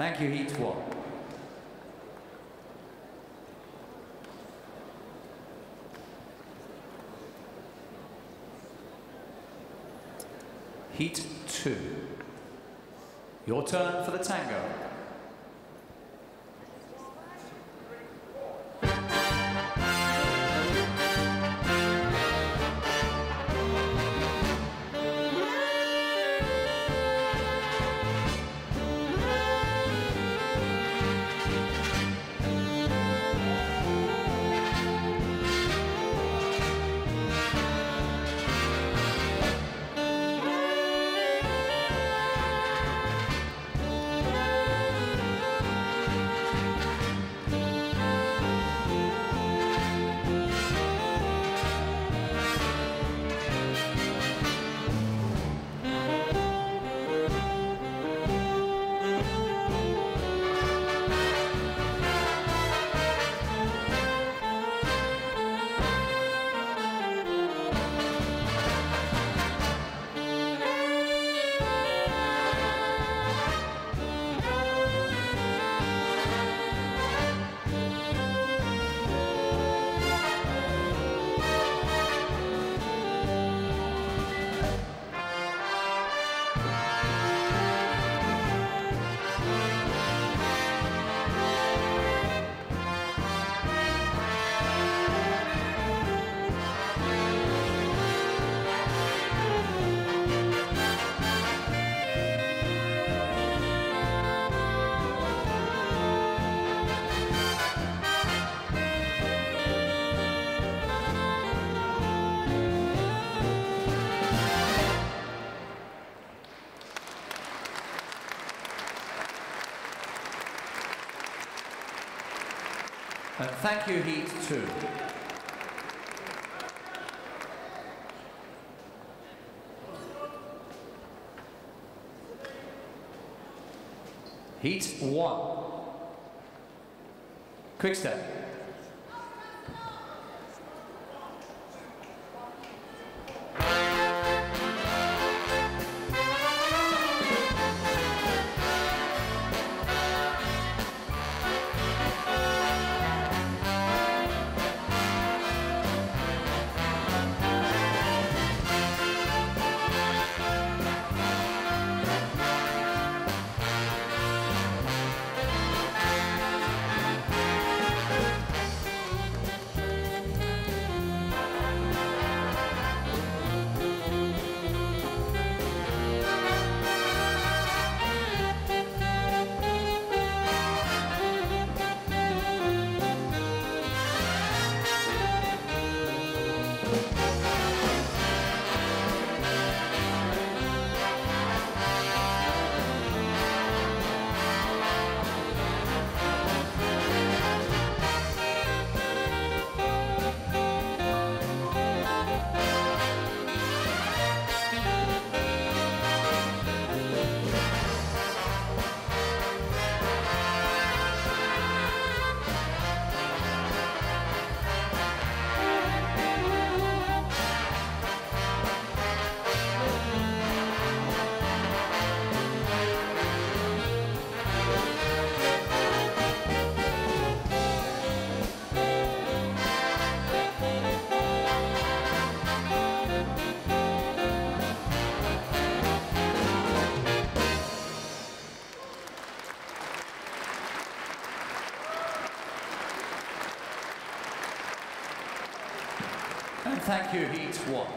Thank you, Heat 1. Heat 2. Your turn for the tango. And thank you, Heat 2. Heat 1. Quick step. And thank you, Heat 1.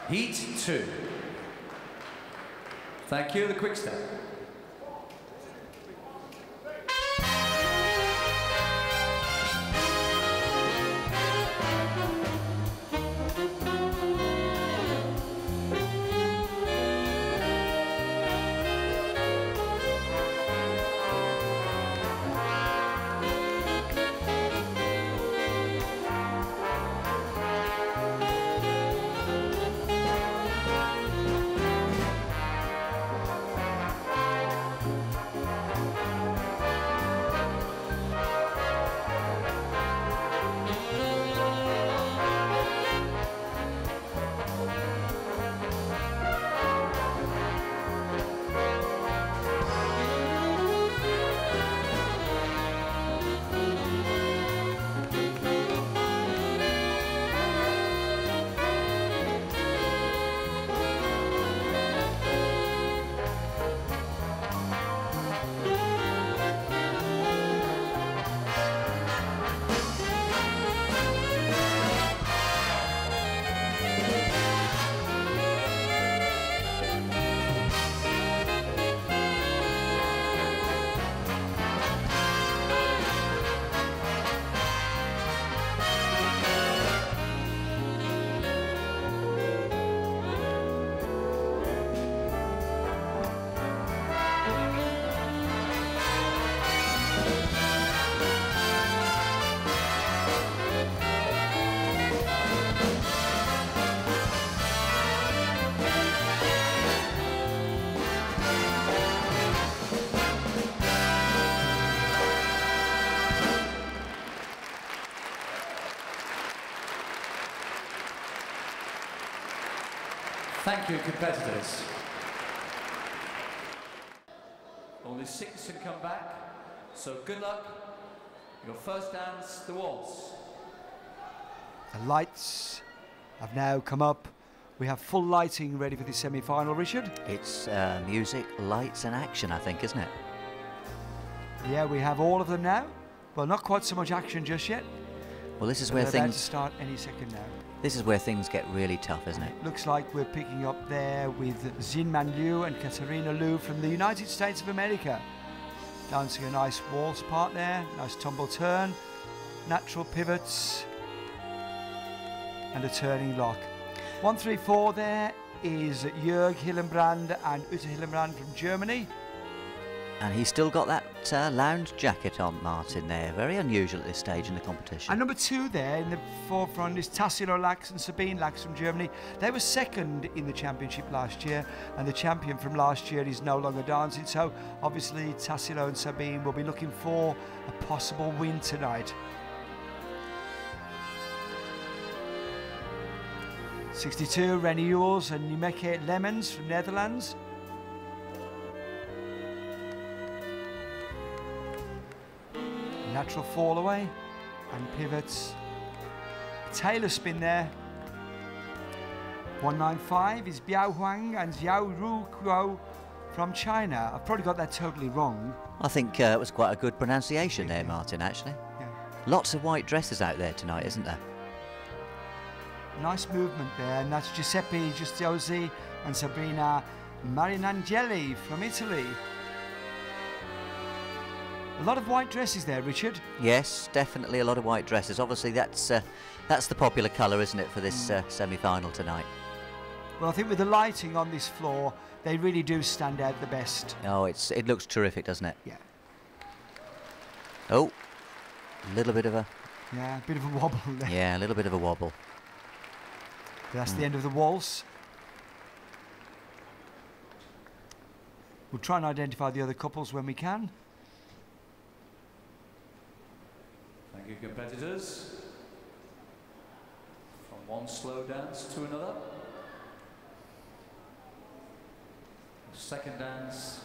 Heat 2. Thank you, the quick step. Thank you, competitors. Only 6 can come back, so good luck. Your first dance, the waltz. The lights have now come up. We have full lighting ready for the semi-final, Richard. It's music, lights and action, I think, isn't it? Yeah, we have all of them now. Well, not quite so much action just yet. Well, this is But where they're about things to start any second now. This is where things get really tough, isn't it? Looks like we're picking up there with Xinman Liu and Katarina Liu from the United States of America. Dancing a nice waltz part there, nice tumble turn, natural pivots, and a turning lock. 1, 3, 4 there is Jörg Hillenbrand and Ute Hillenbrand from Germany. And he's still got that lounge jacket on, Martin, there. Very unusual at this stage in the competition. And number 2 there in the forefront is Tassilo Lax and Sabine Lax from Germany. They were second in the championship last year, and the champion from last year is no longer dancing. So obviously Tassilo and Sabine will be looking for a possible win tonight. 62, Rennie Jules and Nimeke Lemmens from Netherlands. Natural fall away and pivots. Tailor spin there. 195 is Biao Huang and Xiao Ru Kuo from China. I've probably got that totally wrong. I think it was quite a good pronunciation there, Martin, actually. Yeah. Lots of white dresses out there tonight, isn't there? Nice movement there, and that's Giuseppe Giustiosi and Sabrina Marinangeli from Italy. A lot of white dresses there, Richard. Yes, definitely a lot of white dresses. Obviously, that's the popular colour, isn't it, for this semi-final tonight? Well, I think with the lighting on this floor, they really do stand out the best. Oh, it looks terrific, doesn't it? Yeah. Oh, a little bit of a... Yeah, a bit of a wobble there. Yeah, a little bit of a wobble. That's the end of the waltz. We'll try and identify the other couples when we can. Thank you, competitors. From one slow dance to another. Second dance,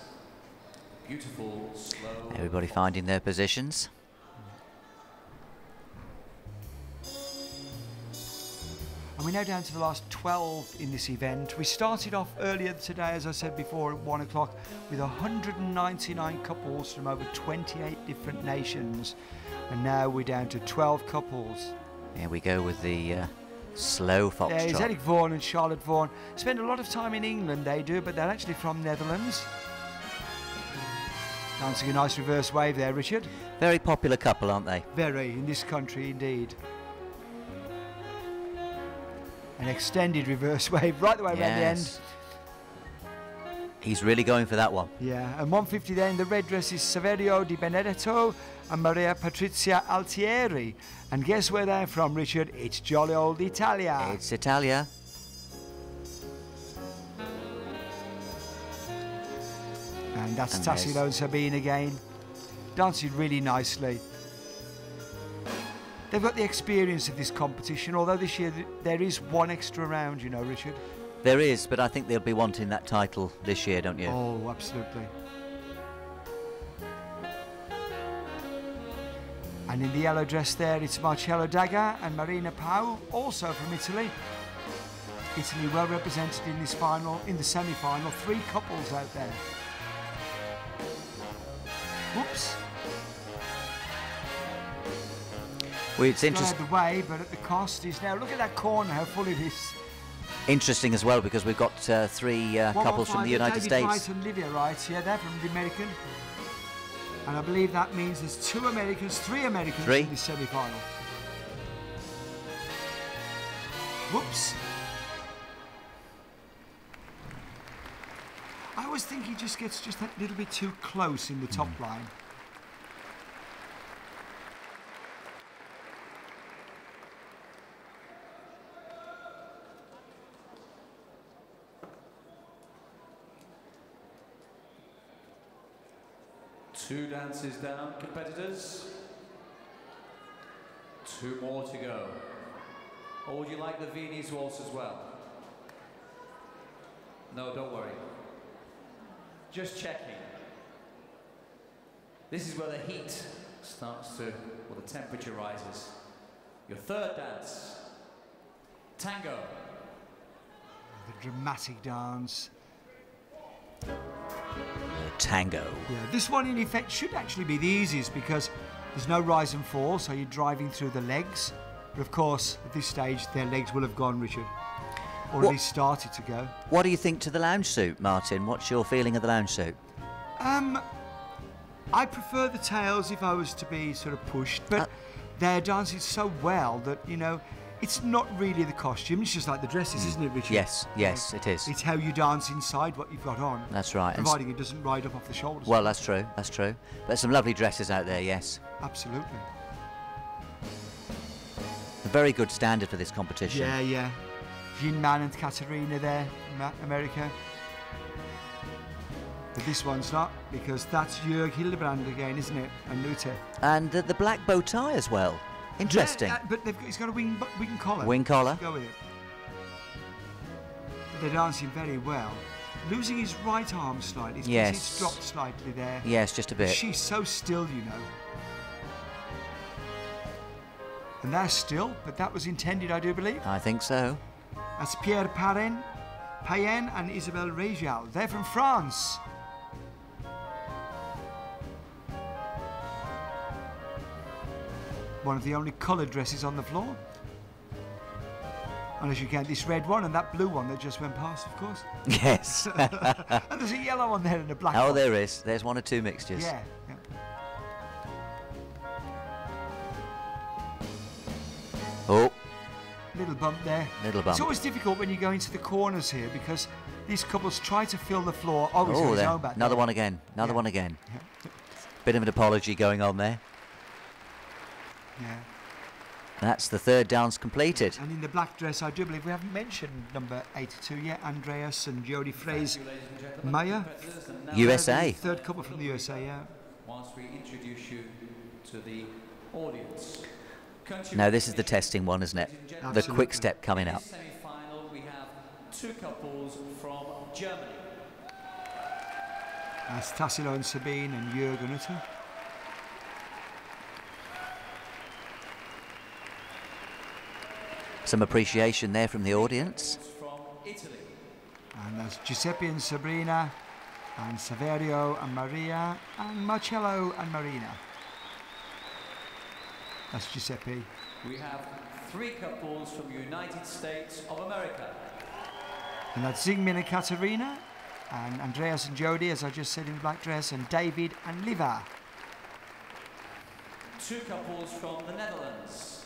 beautiful, slow. Everybody finding their positions. And we're now down to the last 12 in this event. We started off earlier today, as I said before, at 1 o'clock with 199 couples from over 28 different nations. And now we're down to 12 couples. Here we go with the slow foxtrot. There's Eric Vaughan and Charlotte Vaughan. Spend a lot of time in England, they do, but they're actually from Netherlands. Dancing a nice reverse wave there, Richard. Very popular couple, aren't they? Very, in this country indeed. An extended reverse wave right the way around the end. He's really going for that one. Yeah, and 150 there in the red dress is Saverio Di Benedetto and Maria Patrizia Altieri. And guess where they're from, Richard? It's jolly old Italia. It's Italia. And that's And Tassilo and Sabine again. Dancing really nicely. They've got the experience of this competition, although this year there is one extra round, you know, Richard. There is, but I think they'll be wanting that title this year, don't you? Oh, absolutely. And in the yellow dress there, it's Marcello Daga and Marina Pau, also from Italy. Italy well represented in this final, in the semi-final. 3 couples out there. Whoops. Well, it's interesting. Got out the way, but at the cost is now. Look at that corner, how full it is. Interesting as well, because we've got 3 couples from the United States. Wright and Lydia Wright, yeah, they're from the American. And I believe that means there's 3 Americans in this semi-final. Whoops. I always think he just gets just that little bit too close in the top line. Two dances down, competitors. 2 more to go. Or would you like the Viennese waltz as well? No, don't worry. Just checking. This is where the heat starts to, well, the temperature rises. Your third dance, tango. The dramatic dance. Tango. Yeah, this one in effect should actually be the easiest because there's no rise and fall, so you're driving through the legs. But of course, at this stage, their legs will have gone, Richard. Or at least started to go. What do you think to the lounge suit, Martin? What's your feeling of the lounge suit? I prefer the tails if I was to be sort of pushed, but they're dancing so well that, you know, it's not really the costume, it's just like the dresses, isn't it, Richard? Yes, yes, it is. It's how you dance inside what you've got on. That's right. Providing it doesn't ride up off the shoulders. Well, that's true, that's true. There's some lovely dresses out there, yes. Absolutely. A very good standard for this competition. Yeah, yeah. Jinman and Katerina there, America. But this one's not, because that's Jörg Hildebrand again, isn't it? And Luther. And the black bow tie as well. Interesting. Yeah, but he's got a wing collar. Wing collar. Let's go with it. But they're dancing very well. Losing his right arm slightly. Yes. It's dropped slightly there. Yes, just a bit. She's so still, you know. And they're still, but that was intended, I do believe. I think so. That's Pierre Payen and Isabelle Regial. They're from France. One of the only coloured dresses on the floor. Unless you count this red one and that blue one that just went past, of course. Yes. And there's a yellow one there and a black one. Oh, there is. There's one or two mixtures. Yeah. Oh. Little bump there. Little bump. It's always difficult when you go into the corners here because these couples try to fill the floor. Oh, he's got his own back another there. one again. Another one again. Yeah. Bit of an apology going on there. Yeah. That's the third dance completed. And in the black dress, I do believe we haven't mentioned number 82 yet, Andreas and Jodie Fraser Meyer. USA. Third couple from the USA, yeah. Whilst we introduce you to the audience. Now this is the testing one, isn't it? Absolutely. The quick step coming up. In the semi-final, we have two couples from Germany. That's Tassilo and Sabine and Jürgen Utter. Some appreciation there from the audience. From Italy. And that's Giuseppe and Sabrina, and Saverio and Maria, and Marcello and Marina. That's Giuseppe. We have three couples from the United States of America. And that's Zingmin and Katerina, and Andreas and Jodie, as I just said, in the black dress, and David and Liva. Two couples from the Netherlands.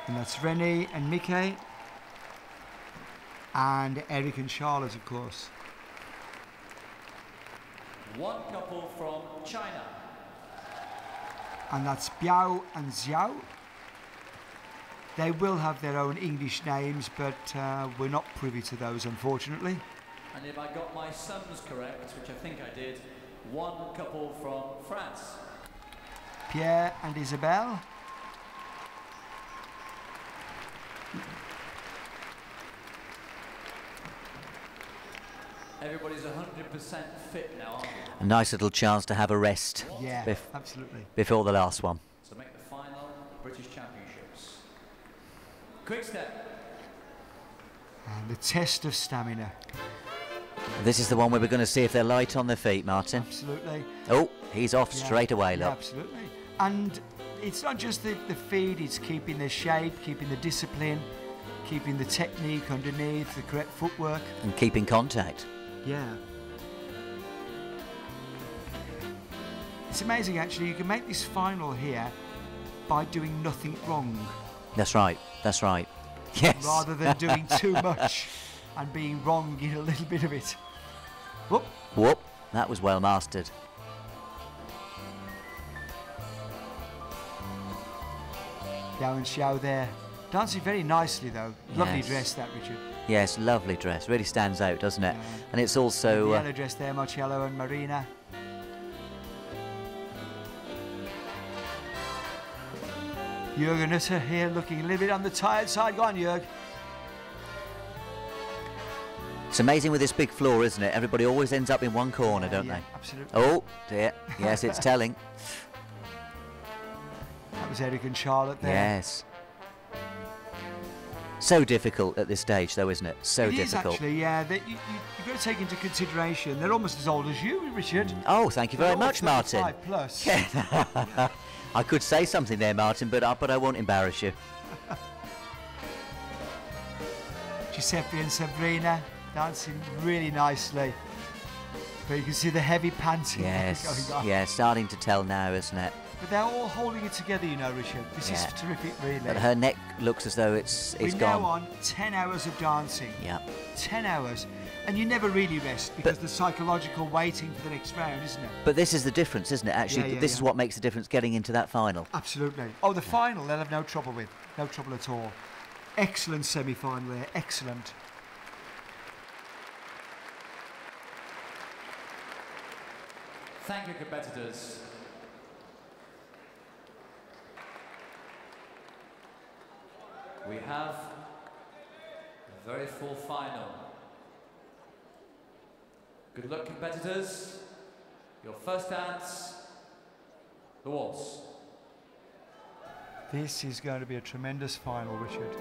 And that's Renee and Mickey, and Eric and Charlotte, of course. One couple from China. And that's Biao and Xiao. They will have their own English names, but we're not privy to those, unfortunately. And if I got my sums correct, which I think I did, one couple from France. Pierre and Isabelle. Everybody's 100% fit now, aren't you? A nice little chance to have a rest. Yeah, absolutely. Before the last one. So make the final British Championships. Quick step. And the test of stamina. This is the one where we're going to see if they're light on their feet, Martin. Absolutely. Oh, he's off straight away, look. Yeah, absolutely. And it's not just the feed, it's keeping the shape, keeping the discipline, keeping the technique underneath, the correct footwork. And keeping contact. Yeah. It's amazing, actually. You can make this final here by doing nothing wrong. That's right. That's right. Yes. Rather than doing too much and being wrong in a little bit of it. Whoop. Whoop. That was well mastered. Yao and Xiao there. Dancing very nicely, though. Lovely Yes. dress, that, Richard. Yes, lovely dress. Really stands out, doesn't it? Yeah. And it's The also... yellow dress there, Marcello and Marina. Jürgen Utter here looking a little bit on the tired side. Go on, Jürg. It's amazing with this big floor, isn't it? Everybody always ends up in one corner, don't they? Absolutely. Oh, dear. Yes, it's telling. That was Eric and Charlotte there. Yes. So difficult at this stage, though, isn't it? So difficult. It is actually, yeah. You've got to take into consideration they're almost as old as you, Richard. Oh, thank you very much, Martin. 35 plus. Yeah. I could say something there, Martin, but I won't embarrass you. Giuseppe and Sabrina dancing really nicely. But you can see the heavy panting Yes, going on. yeah, starting to tell now, isn't it? But they're all holding it together, you know, Richard. This is terrific, really. But her neck looks as though it's We're gone. now on 10 hours of dancing. Yeah. 10 hours. And you never really rest because the psychological waiting for the next round, isn't it? But this is the difference, isn't it? Actually, this is what makes the difference getting into that final. Absolutely. Oh, the final they'll have no trouble with. No trouble at all. Excellent semi-final there. Excellent. Thank you, competitors. We have a very full final. Good luck, competitors. Your first dance, the waltz. This is going to be a tremendous final, Richard.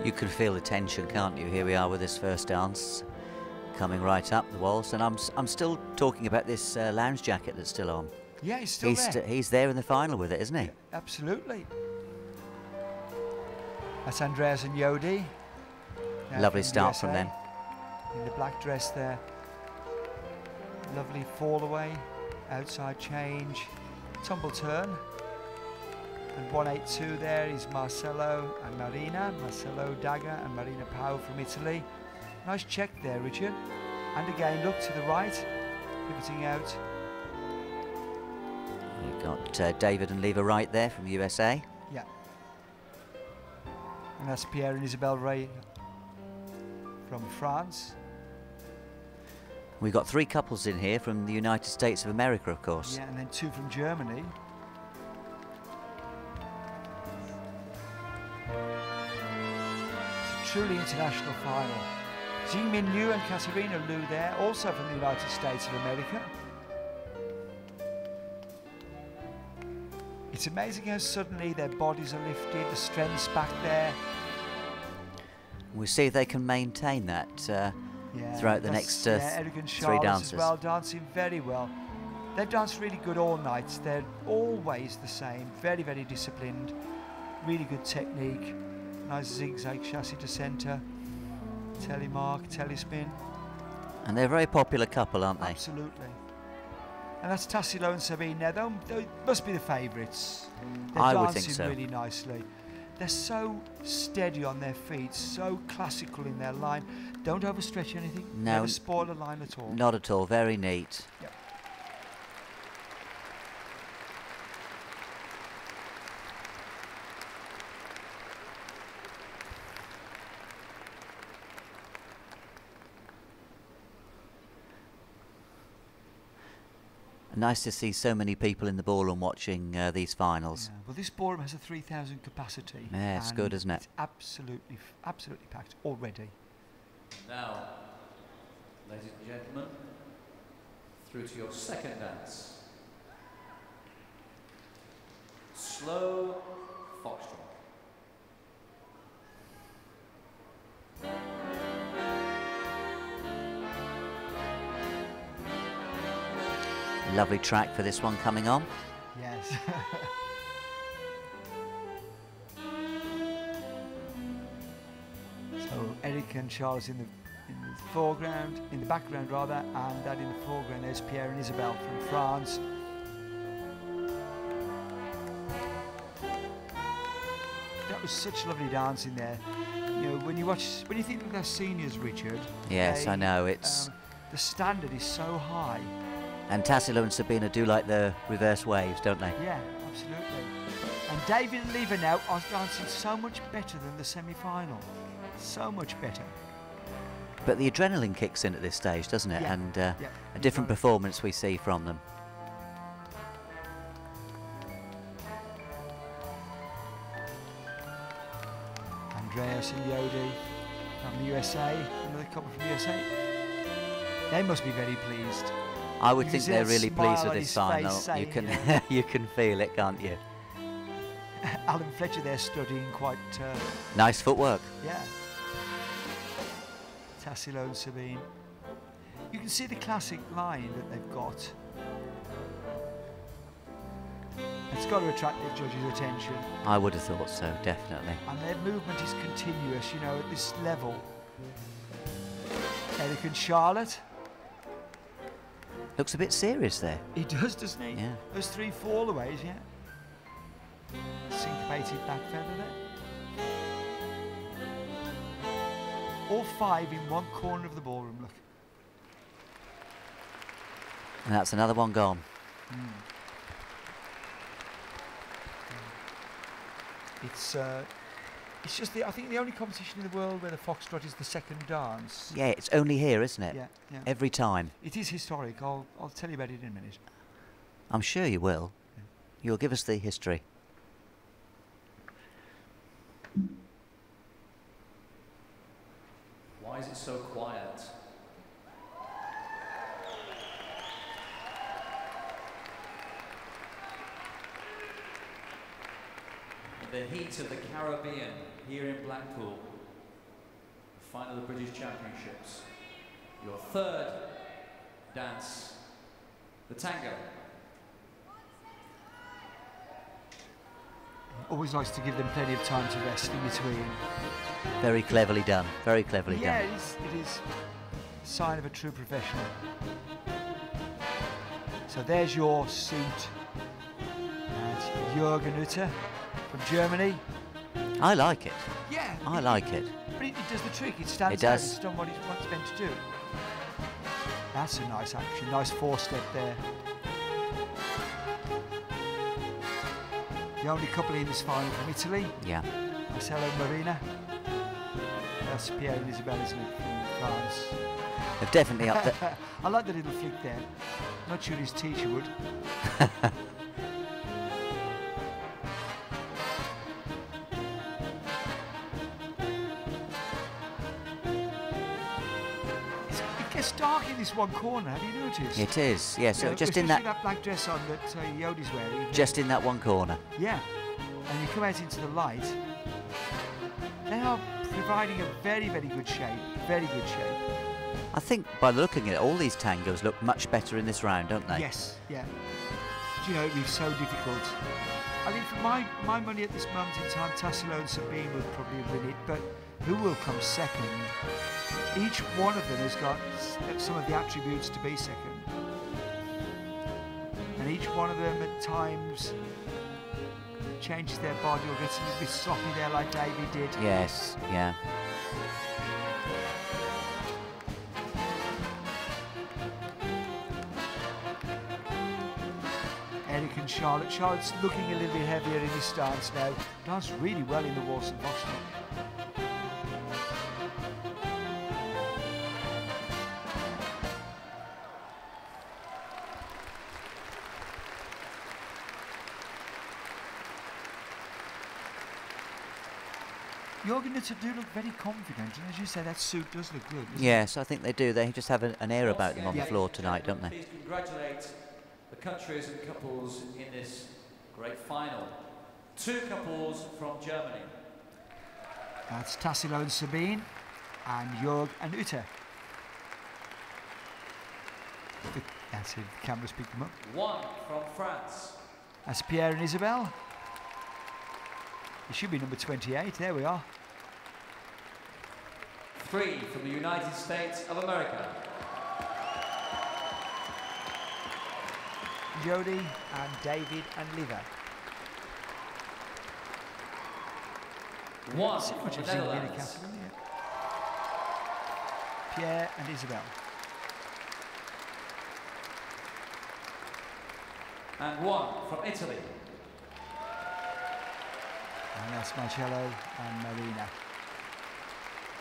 You can feel the tension, can't you? Here we are with this first dance, coming right up the waltz, and I'm still talking about this lounge jacket that's still on. Yeah, he's still there. He's there in the final with it, isn't he? Yeah, absolutely. That's Andreas and Yodi. Lovely start from them. In the black dress there. Lovely fall away, outside change, tumble turn. And 182 there is Marcello and Marina. Marcello Daga and Marina Pau from Italy. Nice check there, Richard. And again, look to the right, pivoting out. You've got David and Leva right there from the USA. Yeah. And that's Pierre and Isabelle Ray from France. We've got 3 couples in here from the United States of America, of course. Yeah, and then 2 from Germany. It's a truly international final. Jingmin Liu and Katerina Liu there, also from the United States of America. It's amazing how suddenly their bodies are lifted, the strength's back there. We'll see if they can maintain that throughout the next Eric and 3 dances. As well, dancing very well. They've danced really good all night. They're always the same, very, very disciplined, really good technique. Nice zigzag chassis to centre, telemark, telespin. And they're a very popular couple, aren't they? Absolutely. And that's Tassilo and Sabine now. They must be the favourites. They're I would dancing think so. really nicely. They're so steady on their feet, so classical in their line. Don't overstretch anything. No. Never spoil a line at all. Not at all. Very neat. Yep. Nice to see so many people in the ballroom watching these finals. Yeah. Well, this ballroom has a 3,000 capacity. Yeah, it's good, isn't it? It's absolutely packed already. Now, ladies and gentlemen, through to your second dance. Slow foxtrot. Lovely track for this one coming on. Yes. So Eric and Charles in the foreground, in the background rather, and that in the foreground there's Pierre and Isabelle from France. That was such lovely dancing there. You know, when you think of their seniors, Richard. Yes, I know, it's... the standard is so high. And Tassilo and Sabina do like the reverse waves, don't they? Yeah, absolutely. And David and Leva now are dancing so much better than the semi-final. So much better. But the adrenaline kicks in at this stage, doesn't it? Yeah. And a different performance we see from them. Andreas and Yodi from the USA, another couple from the USA. They must be very pleased. I would You think can see they're that really smile pleased with on this his final. face You saying, can yeah. you can feel it, can't you? Alan Fletcher there studying quite, Nice footwork. yeah. Tassilo and Sabine. You can see the classic line that they've got. It's got to attract the judges' attention. I would have thought so, definitely. And their movement is continuous, you know, at this level. Eric and Charlotte. Looks a bit serious there. He does, doesn't he? Yeah. Those 3 fallaways, yeah. Syncopated back feather there. All 5 in one corner of the ballroom, look. And that's another one gone. It's just I think the only competition in the world where the foxtrot is the second dance. Yeah, it's only here, isn't it? Yeah, yeah. Every time. It is historic. I'll tell you about it in a minute. I'm sure you will. Yeah. You'll give us the history. Why is it so quiet? In the heat of the Caribbean, here in Blackpool, the final of the British Championships, your third dance, the tango. Always likes to give them plenty of time to rest in between. Very cleverly done. Very cleverly Yeah, done. it is a sign of a true professional. So there's your suit. And Jürgen Utter from Germany. I like it. Yeah. I like it. But it does the trick. It stands It out. does. It's done what it's meant to do. That's a nice action. Nice 4-step there. The only couple in this final from Italy. Yeah. Marcello and Marina. That's Pierre and Isabelle, isn't it, from France. They've definitely upped the... I like the little flick there. Not sure his teacher would. It gets dark in this one corner, have you noticed? It is, yeah, so Yeah, just in especially that... black dress on that Yodi's wearing. Just in that one corner. Yeah, and you come out into the light. They are providing a very, very good shape. Very good shape. I think by looking at it, all these tangos look much better in this round, don't they? Yes, yeah. Do you know, it'd be so difficult. I think for my money at this moment in time, Tassilo and Sabine would probably win it, but who will come second? Each one of them has got some of the attributes to be second. And each one of them at times changes their body or gets a little bit sloppy there like David did. Yes, yeah. Eric and Charlotte. Charlotte's looking a little bit heavier in this stance now. Danced really well in the waltz and foxtrot. Jürgen Utter do look very confident, and as you say, that suit does look good. doesn't it? Yes, I think they do. They just have an air about them on the Yeah. floor tonight, don't they? Please congratulate the countries and couples in this great final. 2 couples from Germany. That's Tassilo and Sabine, and Jörg and Utter. That's it, the cameras picked them up. 1 from France. That's Pierre and Isabelle. It should be number 28, there we are. 3 from the United States of America. Jody and David and Liva. 1 See from much the of Zingina Netherlands. Catherine, yeah. Pierre and Isabelle. And 1 from Italy. And that's Marcello and Marina.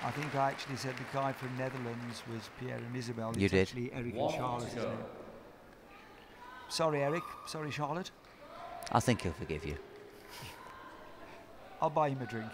I think I actually said the guy from Netherlands was Pierre and Isabelle. You It's did. actually Eric and 1 Charlotte, to isn't go. it? Sorry, Eric. Sorry, Charlotte. I think he'll forgive you. I'll buy him a drink.